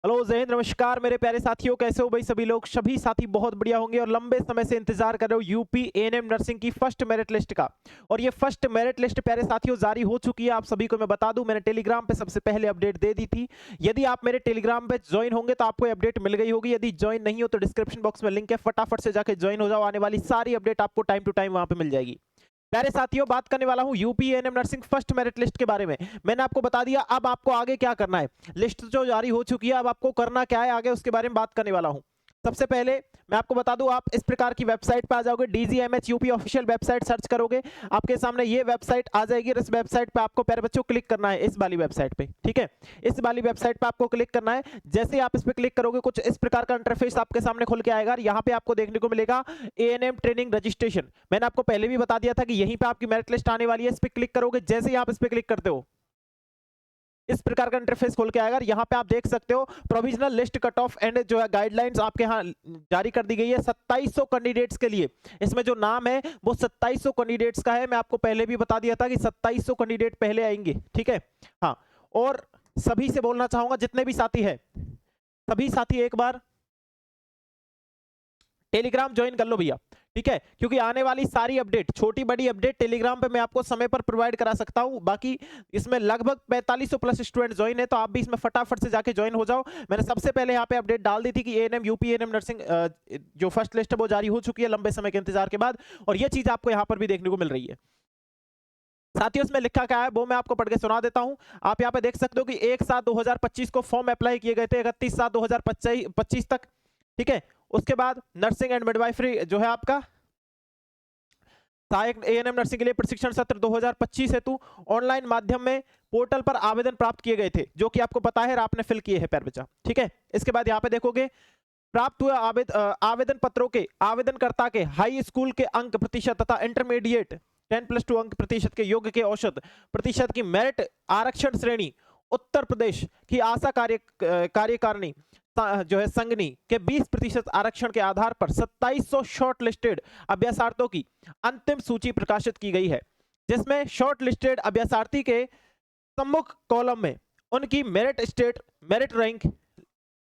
Hello जय हिंद, नमस्कार मेरे प्यारे साथियों, कैसे हो भाई सभी लोग। सभी साथी बहुत बढ़िया होंगे और लंबे समय से इंतजार कर रहे हो यूपी एएनएम नर्सिंग की फर्स्ट मेरिट लिस्ट का। और ये फर्स्ट मेरिट लिस्ट प्यारे साथियों जारी हो चुकी है। आप सभी को मैं बता दूं, मैंने टेलीग्राम पे सबसे पहले अपडेट दे दी थी। यदि आप मेरे टेलीग्राम पे ज्वाइन होंगे तो आपको अपडेट मिल गई होगी। यदि ज्वाइन नहीं हो तो डिस्क्रिप्शन बॉक्स में लिंक है, फटाफट से जाकर ज्वाइन हो जाओ। आने वाली सारी अपडेट आपको टाइम टू टाइम वहां पे मिल जाएगी। प्यारे साथियों, बात करने वाला हूं UP ANM nursing first merit list के बारे में। मैंने आपको बता दिया, अब आपको आगे क्या करना है। लिस्ट जो जारी हो चुकी है, अब आपको करना क्या है आगे, उसके बारे में बात करने वाला हूं। सबसे पहले मैं आपको बता दूं, आप इस प्रकार की वेबसाइट पे आ जाओगे, डीजीएमएच यूपी ऑफिशियल वेबसाइट सर्च करोगे, आपके सामने ये वेबसाइट आ जाएगी। और इस वेबसाइट पे आपको प्यारे बच्चों क्लिक करना है, इस वाली वेबसाइट पे। ठीक है, इस वाली वेबसाइट पे आपको क्लिक करना है। जैसे ही आप इस पे क्लिक करोगे, कुछ इस प्रकार का इंटरफेस आपके सामने खुल के आएगा। यहाँ पे आपको देखने को मिलेगा एएनएम ट्रेनिंग रजिस्ट्रेशन। मैंने आपको पहले भी बता दिया था कि यहीं पे आपकी मेरिट लिस्ट आने वाली है। इस पे क्लिक करोगे, जैसे ही आप इस पे क्लिक करते हो, इस प्रकार का इंटरफेस खोल के आएगा। यहाँ पे आप देख सकते हो provisional list cut off and जो है गाइडलाइंस आपके यहाँ जारी कर दी गई है 2700 कैंडिडेट्स के लिए। इसमें जो नाम है वो 2700 कैंडिडेट्स का है। मैं आपको पहले भी बता दिया था कि 2700 कैंडिडेट पहले आएंगे। ठीक है, हाँ। और सभी से बोलना चाहूंगा, जितने भी साथी है, सभी साथी एक बार टेलीग्राम ज्वाइन कर लो भैया। ठीक है, क्योंकि आने वाली सारी अपडेट, छोटी बड़ी अपडेट टेलीग्राम पे मैं आपको समय पर प्रोवाइड करा सकता हूं। बाकी इसमें लगभग 4500 प्लस स्टूडेंट ज्वाइन है, तो आप भी इसमें फटाफट से जाके ज्वाइन हो जाओ। मैंने सबसे पहले यहाँ पे अपडेट डाल दी थी कि एएनएम यूपी एएनएम नर्सिंग जो फर्स्ट लिस्ट है वो जारी हो चुकी है लंबे समय के इंतजार के बाद। और ये चीज आपको यहाँ पर भी देखने को मिल रही है। साथियों, इसमें लिखा क्या है वो मैं आपको पढ़ के सुना देता हूं। आप यहाँ पे देख सकते हो कि 1/7/2025 को फॉर्म अप्लाई किए गए थे, 31/7/2025 तक। ठीक है, उसके बाद नर्सिंग एंड मिडवाइफरी जो है आपका सहायक एएनएम नर्सिंग के लिए प्रशिक्षण सत्र 2025 हेतु ऑनलाइन माध्यम में पोर्टल पर आवेदन प्राप्त किए गए थे, जो कि आपको पता है आपने फिल किए हैं प्यारे बच्चा। ठीक है, इसके बाद यहाँ पे देखोगे प्राप्त हुए आवेदन पत्रों के आवेदनकर्ता के हाई स्कूल के अंक प्रतिशत तथा इंटरमीडिएट 10+2 अंक प्रतिशत के योग्य के औसत प्रतिशत की मेरिट आरक्षण श्रेणी उत्तर प्रदेश की आशा कार्यकारिणी जो है संघनी के 20% आरक्षण के आधार पर 2700 शॉर्ट लिस्टेड अभ्यर्थार्थियों की अंतिम सूची प्रकाशित की गई है, जिसमें शॉर्ट लिस्टेड अभ्यर्थी के सम्मुख कॉलम में उनकी मेरिट रैंक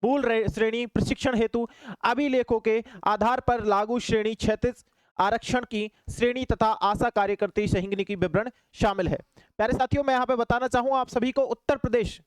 मूल श्रेणी प्रशिक्षण हेतु अभिलेखों के आधार पर लागू श्रेणी क्षैतिज आरक्षण की श्रेणी तथा आशा कार्यकर्ती संघनी की विवरण शामिल है। प्यारे साथियों, मैं यहाँ पे बताना चाहूंगा आप सभी को, उत्तर प्रदेश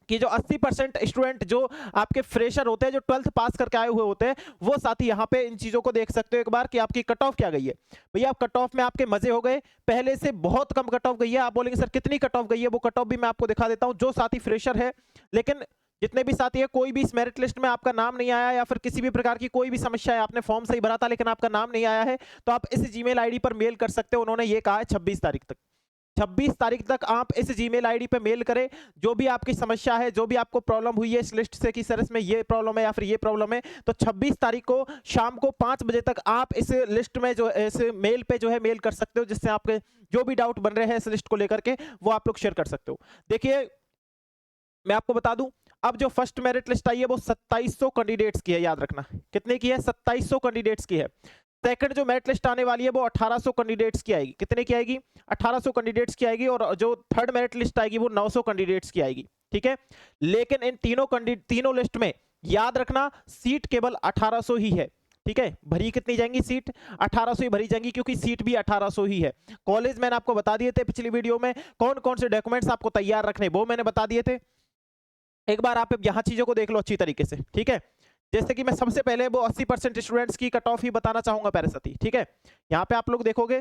कि जो 80% स्टूडेंट जो आपके फ्रेशर होते हैं, जो 12th पास करके आए हुए होते हैं, वो साथी यहाँ पे इन चीजों को देख सकते हो एक बार कि आपकी कट ऑफ क्या गई है। भैया कट ऑफ में आपके मजे हो गए, पहले से बहुत कम कट ऑफ गई है। आप बोलेंगे सर कितनी कट ऑफ गई है, वो कट ऑफ भी मैं आपको दिखा देता हूँ। जो साथी फ्रेशर है, लेकिन जितने भी साथी है, कोई भी इस मेरिट लिस्ट में आपका नाम नहीं आया या फिर किसी भी प्रकार की कोई भी समस्या है, आपने फॉर्म सही भरा था लेकिन आपका नाम नहीं आया है, तो आप इस जीमेल आईडी पर मेल कर सकते हो। उन्होंने ये कहा है 26 तारीख तक। 26 तारीख तक आप इस जीमेल आईडी पे मेल करें, जो भी आपकी समस्या है, जो भी आपको प्रॉब्लम हुई है इस लिस्ट से कि सर इसमें ये प्रॉब्लम है या फिर ये प्रॉब्लम है, तो 26 तारीख को शाम को 5 बजे तक आप इस लिस्ट में जो इस मेल पे जो है मेल कर सकते हो, जिससे आपके जो भी डाउट बन रहे हैं इस लिस्ट को लेकर के वो आप लोग शेयर कर सकते हो। देखिए, मैं आपको बता दूं, अब जो फर्स्ट मेरिट लिस्ट आई है वो 2700 कैंडिडेट्स की है, याद रखना। कितने की है? 2700 कैंडिडेट्स की है। सेकंड जो मेरिट लिस्ट आने वाली है वो 1800 कैंडिडेट्स की आएगी। कितने की आएगी? 1800 कैंडिडेट्स की आएगी। और जो थर्ड मेरिट लिस्ट आएगी वो 900 कैंडिडेट्स की आएगी। ठीक है, लेकिन इन तीनों लिस्ट में याद रखना सीट केवल 1800 ही है। ठीक है, भरी कितनी जाएंगी सीट? 1800 ही भरी जाएंगी, क्योंकि सीट भी 1800 ही है। कॉलेज मैंने आपको बता दिए थे पिछली वीडियो में, कौन कौन से डॉक्यूमेंट्स आपको तैयार रखने वो मैंने बता दिए थे। एक बार आप यहाँ चीजों को देख लो अच्छी तरीके से। ठीक है, जैसे कि मैं सबसे पहले वो 80% स्टूडेंट्स की कट ऑफ ही बताना चाहूंगा प्यारे साथी। ठीक है, यहाँ पे आप लोग देखोगे,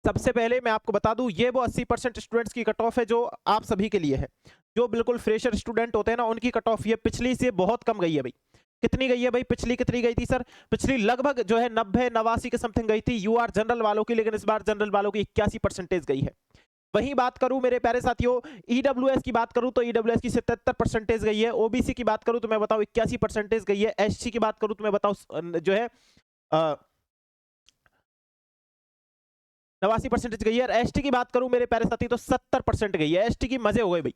सबसे पहले मैं आपको बता दूं, ये वो 80% स्टूडेंट्स की कट ऑफ है जो आप सभी के लिए है। जो बिल्कुल फ्रेशर स्टूडेंट होते हैं ना, उनकी कट ऑफ ये पिछली से बहुत कम गई है भाई। कितनी गई है भाई? पिछली कितनी गई थी सर? पिछली लगभग जो है 90-89 के समथिंग गई थी यूआर जनरल वालों की, लेकिन इस बार जनरल वालों की 81% गई है। वही बात करूं मेरे प्यारे साथियों, ईडब्ल्यूएस की बात करूं तो ईडब्ल्यूएस की 77% गई है। ओबीसी की बात करूं तो मैं बताऊं 81% गई है। एससी की बात करूं तो मैं बताऊं जो है 89% गई है। और एसटी की बात करूं मेरे प्यारे साथी तो 70% गई है। एसटी की मजे हो गए भाई।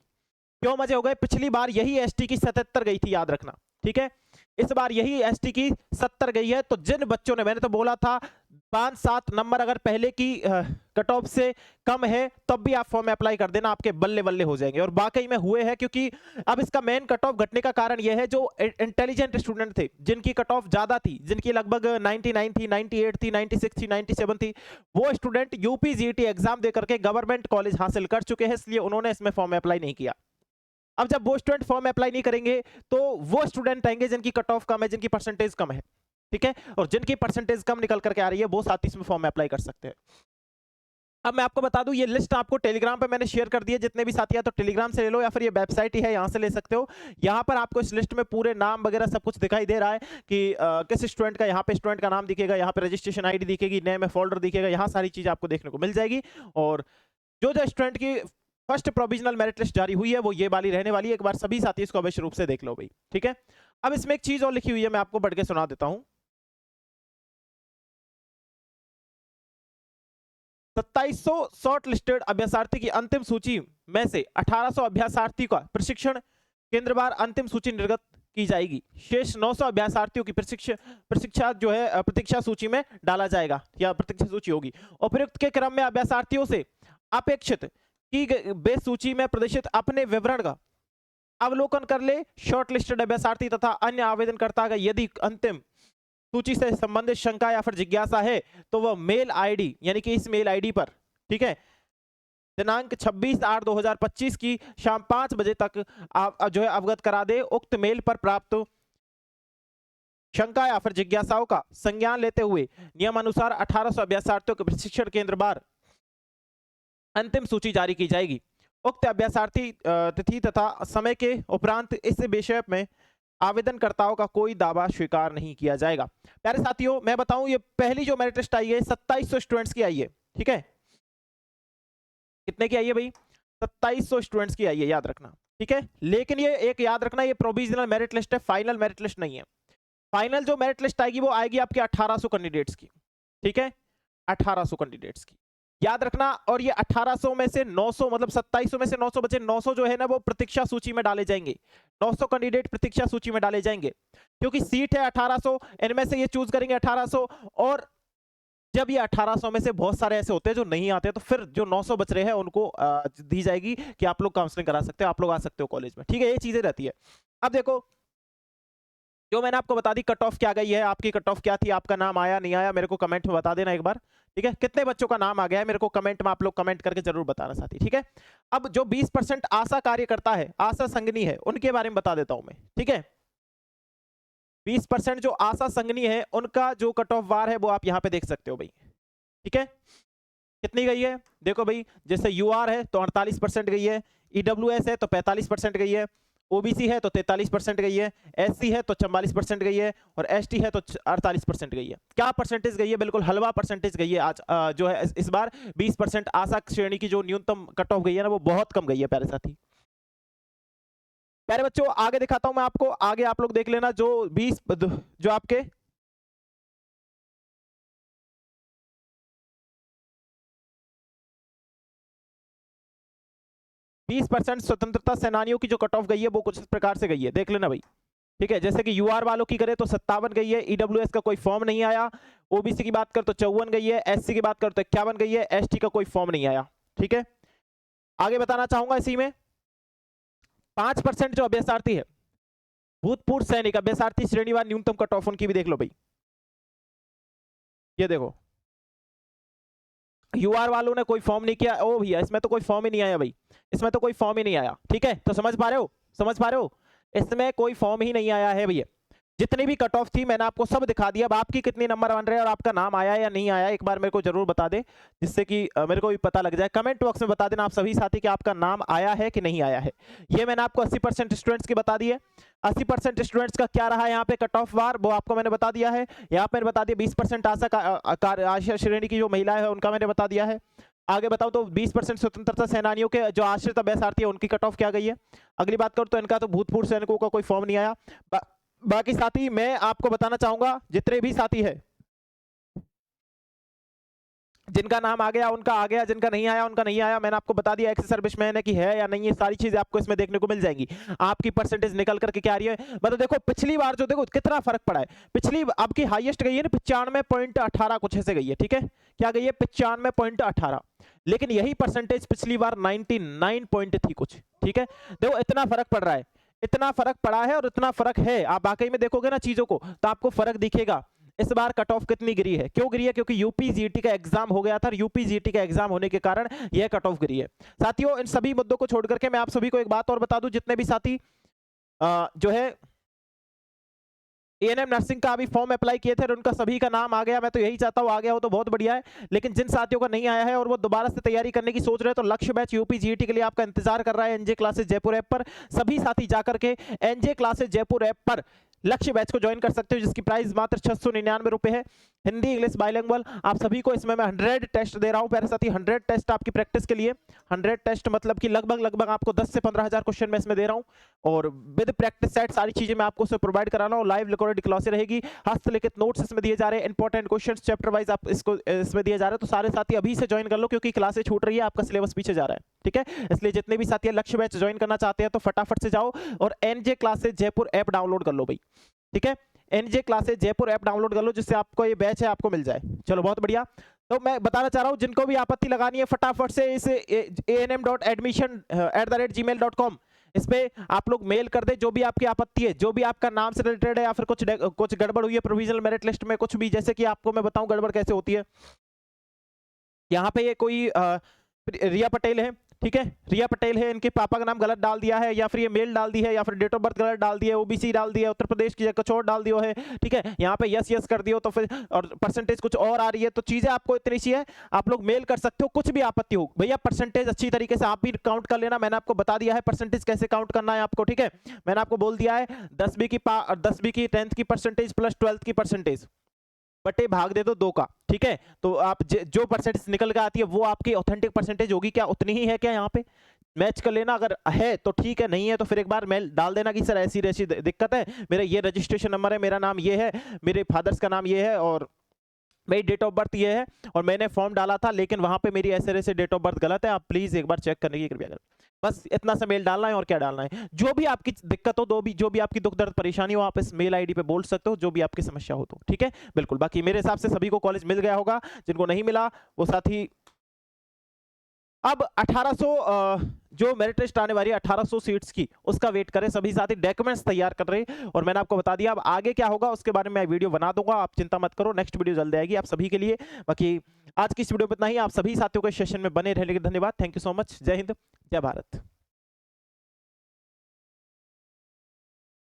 क्यों मजे हो गए? पिछली बार यही एसटी की 77 गई थी, याद रखना। ठीक है, इस बार यही एसटी की 70 गई है। तो जिन बच्चों ने, मैंने तो बोला था 5-7 नंबर अगर पहले की कट ऑफ से कम है तब भी आप फॉर्म में अप्लाई कर देना, आपके बल्ले बल्ले हो जाएंगे। और वाकई में हुए हैं, क्योंकि अब इसका मेन कट ऑफ घटने का कारण यह है जो इंटेलिजेंट स्टूडेंट थे, जिनकी कट ऑफ ज्यादा थी, जिनकी लगभग 99 थी, 98 थी, 96 थी, 97 थी, वो स्टूडेंट यूपी जीईटी एग्जाम दे करके गवर्नमेंट कॉलेज हासिल कर चुके हैं, इसलिए उन्होंने इसमें फॉर्म में अप्लाई नहीं किया। अब जब वो स्टूडेंट फॉर्म में अप्लाई नहीं करेंगे तो वो स्टूडेंट आएंगे जिनकी कट ऑफ कम है, जिनकी परसेंटेज कम है, ठीक है, और जिनकी परसेंटेज कम निकल करके आ रही है वो साथ ही इसमें फॉर्म में अप्लाई कर सकते हैं। अब मैं आपको बता दूं, ये लिस्ट आपको टेलीग्राम पे मैंने शेयर कर दी है, जितने भी साथी हैं तो टेलीग्राम से ले लो या फिर ये वेबसाइट ही है, यहाँ से ले सकते हो। यहाँ पर आपको इस लिस्ट में पूरे नाम वगैरह सब कुछ दिखाई दे रहा है कि किस स्टूडेंट का, यहाँ पे स्टूडेंट का नाम दिखेगा, यहाँ पे रजिस्ट्रेशन आईडी दिखेगी, नेम में फोल्डर दिखेगा, यहाँ सारी चीजें आपको देखने को मिल जाएगी। और जो जो स्टूडेंट की फर्स्ट प्रोविजनल मेरिट लिस्ट जारी हुई है वो ये वाली रहने वाली है, एक बार सभी साथी इसको अवश्य रूप से देख लो भाई, ठीक है। अब इसमें एक चीज और लिखी हुई है, मैं आपको पढ़ के सुना देता हूँ। 2700 शॉर्ट लिस्टेड अभ्यर्थी की अंतिम सूची में से 1800 अभ्यर्थी का प्रशिक्षण केंद्रवार अंतिम सूची निर्गत की जाएगी। शेष 900 अभ्यर्थियों की प्रशिक्षा जो है प्रतीक्षा सूची में डाला जाएगा या प्रतीक्षा सूची होगी। उपयुक्त के क्रम में अभ्यर्थियों से अपेक्षित की गई बेस सूची में प्रदर्शित अपने विवरण का अवलोकन कर ले। शॉर्ट लिस्टेड अभ्यर्थी तथा अन्य आवेदनकर्ता का यदि अंतिम सूची से संबंधित शंका या फिर जिज्ञासा है तो वह मेल आईडी, यानी कि इस मेल आईडी पर, ठीक है, दिनांक 26/8/2025 की शाम 5 बजे तक आप जो है अवगत करा दे। उक्त मेल पर प्राप्त शंका या फिर जिज्ञासाओं का संज्ञान लेते हुए नियमानुसार 1800 अभ्यर्थियों के प्रशिक्षण केंद्र बार अंतिम सूची जारी की जाएगी। उक्त अभ्यर्थी तिथि तथा समय के उपरांत इस विषय में आवेदनकर्ताओं का कोई दावा स्वीकार नहीं किया जाएगा। प्यारे साथियों, मैं बताऊं, ये पहली जो मेरिट लिस्ट आई है 2700 स्टूडेंट्स की आई है, ठीक है। कितने की आई है भाई? 2700 स्टूडेंट्स की आई है, याद रखना, ठीक है। लेकिन ये एक याद रखना, ये प्रोविजनल मेरिट लिस्ट है, फाइनल मेरिट लिस्ट नहीं है। फाइनल जो मेरिट लिस्ट आएगी वो आएगी आपके 1800 कैंडिडेट्स की, ठीक है, 1800 कैंडिडेट्स की, याद रखना। और ये 1800 में से 900, मतलब 2700 में से 900 बचे, 900 जो है ना वो प्रतीक्षा सूची में डाले जाएंगे। 900 कैंडिडेट प्रतीक्षा सूची में डाले जाएंगे, क्योंकि सीट है 1800, इनमें से ये चूज करेंगे 1800। और जब ये 1800 में से बहुत सारे ऐसे होते हैं जो नहीं आते, तो फिर जो 900 बच रहे हैं उनको दी जाएगी कि आप लोग काउंसलिंग करा सकते हो, आप लोग आ सकते हो कॉलेज में, ठीक है। ये चीजें रहती है। अब देखो, जो मैंने आपको बता दी कट ऑफ क्या गई है, आपकी कट ऑफ क्या थी, आपका नाम आया नहीं आया, मेरे को कमेंट में बता देना एक बार, ठीक है। कितने बच्चों का नाम आ गया है मेरे को कमेंट में आप लोग कमेंट करके जरूर बताना साथी, ठीक है। अब जो 20% आशा कार्यकर्ता है, आशा संगनी है, उनके बारे में बता देता हूं मैं, ठीक है। 20% जो आशा संगनी है उनका जो कट ऑफ वार है वो आप यहाँ पे देख सकते हो भाई, ठीक है। कितनी गई है देखो भाई, जैसे यूआर है तो 48% गई है, ईडब्ल्यूएस है तो 45% गई है, ओबीसी है तो 43% गई है, एससी है तो 44% गई है, और एसटी है तो 48% गई है। क्या परसेंटेज गई है? बिल्कुल हलवा परसेंटेज गई है आज जो है इस बार। 20% आशा श्रेणी की जो न्यूनतम कट ऑफ गई है ना वो बहुत कम गई है प्यारे साथी। प्यारे बच्चों आगे दिखाता हूं मैं आपको, आगे आप लोग देख लेना। जो 20 जो आपके 20% स्वतंत्रता सेनानियों की जो कट ऑफ गई है वो कुछ इस प्रकार से गई है, देख लेना भाई, ठीक है। जैसे कि यूआर वालों की करें तो 57 गई है, ईडब्ल्यूएस का कोई फॉर्म नहीं आया, ओबीसी की बात कर तो 54 गई है, एससी की बात कर तो 51 गई है, एसटी का कोई फॉर्म नहीं आया, ठीक है। आगे बताना चाहूंगा इसी में 5% जो अभ्यर्थी है, भूतपूर्व सैनिक अभ्यर्थी श्रेणीवार न्यूनतम कट ऑफ उनकी भी देख लो भाई। ये देखो यूआर वालों ने कोई फॉर्म नहीं किया, ओ भैया इसमें तो कोई फॉर्म ही नहीं आया भाई, इसमें तो कोई फॉर्म ही नहीं आया, ठीक है। तो समझ पा रहे हो, समझ पा रहे हो, इसमें कोई फॉर्म ही नहीं आया है भैया। जितनी भी कट ऑफ थी मैंने आपको सब दिखा दिया। अब आपकी कितनी नंबर बन रहे हैं और आपका नाम आया या नहीं आया एक बार मेरे को जरूर बता दे, जिससे कि मेरे को भी पता लग जाए। कमेंट बॉक्स में बता देना आप सभी साथी कि आपका नाम आया है कि नहीं आया है। ये मैंने आपको 80% स्टूडेंट्स की बता दी है। 80% स्टूडेंट्स का क्या रहा है यहाँ पे कट ऑफ वार, वो आपको मैंने बता दिया है। यहाँ पे मैंने बता दिया 20% आशा श्रेणी की जो महिला है उनका मैंने बता दिया है। आगे बताओ तो 20% स्वतंत्रता सेनानियों के जो आश्रित अभ्यर्थी है उनकी कट ऑफ क्या गई है। अगली बात करूं तो इनका तो भूतपूर्व सैनिकों का कोई फॉर्म नहीं आया। बाकी साथी मैं आपको बताना चाहूंगा, जितने भी साथी है जिनका नाम आ गया उनका आ गया, जिनका नहीं आया उनका नहीं आया। मैंने आपको बता दिया एक्स सर्विसमैन है कि है या नहीं है, सारी चीजें आपको इसमें देखने को मिल जाएंगी। आपकी परसेंटेज निकल करके क्या आ रही है, मतलब देखो पिछली बार जो देखो कितना फर्क पड़ा है। पिछली आपकी हाईएस्ट गई है ना 95.18 कुछ ऐसे गई है, ठीक है, क्या गई है 95.18, लेकिन यही परसेंटेज पिछली बार 99 पॉइंट थी कुछ, ठीक है। देखो इतना फर्क पड़ रहा है, इतना फर्क पड़ा है और इतना फर्क है। आप वाकई में देखोगे ना चीजों को तो आपको फर्क दिखेगा। इस बार कट ऑफ कितनी गिरी है, क्यों गिरी है, क्योंकि यूपी जीटी का एग्जाम हो गया था और यूपी जीटी का एग्जाम होने के कारण यह कट ऑफ गिरी है। साथियों इन सभी मुद्दों को छोड़ करके मैं आप सभी को एक बात और बता दूं, जितने भी साथी जो है एएनएम नर्सिंग का अभी फॉर्म अप्लाई किए थे और उनका सभी का नाम आ गया, मैं तो यही चाहता हूँ आ गया हो तो बहुत बढ़िया है। लेकिन जिन साथियों का नहीं आया है और वो दोबारा से तैयारी करने की सोच रहे हैं तो लक्ष्य बैच यूपी जीटी के लिए आपका इंतजार कर रहा है एनजे क्लासेस जयपुर ऐप पर। सभी साथी जाकर के एनजे क्लासेस जयपुर ऐप पर लक्ष्य बैच को ज्वाइन कर सकते हो, जिसकी प्राइस मात्र 699 रुपए है। हिंदी इंग्लिश बाइलिंगुअल आप सभी को इसमें मैं 100 टेस्ट दे रहा हूं प्यारे साथी, 100 टेस्ट आपकी प्रैक्टिस के लिए। 100 टेस्ट मतलब कि लगभग आपको 10 से 15 हजार क्वेश्चन मैं इसमें दे रहा हूं और विद प्रैक्टिस सेट सारी चीजें मैं आपको प्रोवाइड करा रहा हूं। लाइव रिकॉर्डेड क्लासें रहेगी, हस्तलिखित नोट्स इसमें दिए जा रहे हैं, इंपॉर्टेंट क्वेश्चन चैप्टर वाइज आप इसको इसमें दिए जा रहे हैं। तो सारे साथी अभी से ज्वाइन कर लो क्योंकि क्लासें छूट रही है, आपका सिलेबस पीछे जा रहा है, ठीक है। इसलिए जितने भी साथी लक्ष्य बैच ज्वाइन करना चाहते हैं तो फटाफट से जाओ और NJ classes Jaipur app download कर लो भाई, ठीक है। NJ classes Jaipur app download कर लो जिससे आपको ये बैच है आपको मिल जाए। चलो बहुत बढ़िया। तो मैं बताना चाह रहा हूं जिनको भी आपत्ति लगानी है फटाफट से इस anm.admission@gmail.com इस पे आप लोग मेल कर दे, जो भी आपकी आपत्ति है, जो भी आपका नाम से रिलेटेड है या फिर कुछ गड़बड़ हुई है प्रोविजनल मेरिट लिस्ट में कुछ भी, जैसे कि आपको मैं बताऊं गड़बड़ कैसे होती है। यहाँ पे ये कोई रिया पटेल है, ठीक है, रिया पटेल है, इनके पापा का नाम गलत डाल दिया है या फिर ये मेल डाल दी है या फिर डेट ऑफ बर्थ गलत डाल दी है, ओबीसी डाल दिया है, उत्तर प्रदेश की कुछ और डाल दियो है, ठीक है। यहाँ पे यस यस कर दियो तो फिर और परसेंटेज कुछ और आ रही है, तो चीजें आपको इतनी सी है, आप लोग मेल कर सकते हो कुछ भी आपत्ति हो। भैया परसेंटेज अच्छी तरीके से आप भी काउंट कर लेना, मैंने आपको बता दिया है परसेंटेज कैसे काउंट करना है आपको, ठीक है। मैंने आपको बोल दिया है 10वीं की 10th की परसेंटेज प्लस 12th की परसेंटेज बटे भाग दे दो 2 का, ठीक है। तो आप जो परसेंटेज निकल के आती है वो आपकी ऑथेंटिक परसेंटेज होगी, क्या उतनी ही है क्या, यहाँ पे मैच कर लेना, अगर है तो ठीक है, नहीं है तो फिर एक बार मेल डाल देना कि सर ऐसी ऐसी दिक्कत है, मेरा ये रजिस्ट्रेशन नंबर है, मेरा नाम ये है, मेरे फादर्स का नाम ये है और मेरी डेट ऑफ बर्थ ये है और मैंने फॉर्म डाला था लेकिन वहां पे मेरी ऐसे डेट ऑफ बर्थ गलत है, आप प्लीज एक बार चेक करने की कृपया करें। बस इतना सा मेल डालना है और क्या डालना है। जो भी आपकी दिक्कत हो, जो भी आपकी दुख दर्द परेशानी हो, आप इस मेल आईडी पे बोल सकते हो, जो भी आपकी समस्या हो तो, ठीक है। बिल्कुल, बाकी मेरे हिसाब से सभी को कॉलेज मिल गया होगा, जिनको नहीं मिला वो साथी अब 1800 जो मेरिट लिस्ट आने वाली है 1800 सीट्स की, उसका वेट करें। सभी साथी डॉक्यूमेंट्स तैयार कर रहे हैं और मैंने आपको बता दिया अब आगे क्या होगा उसके बारे में वीडियो बना दूंगा, आप चिंता मत करो, नेक्स्ट वीडियो जल्द आएगी आप सभी के लिए। बाकी आज की इस वीडियो में इतना ही, आप सभी साथियों के सेशन में बने रहने के लिए धन्यवाद, थैंक यू सो मच, जय हिंद जय भारत।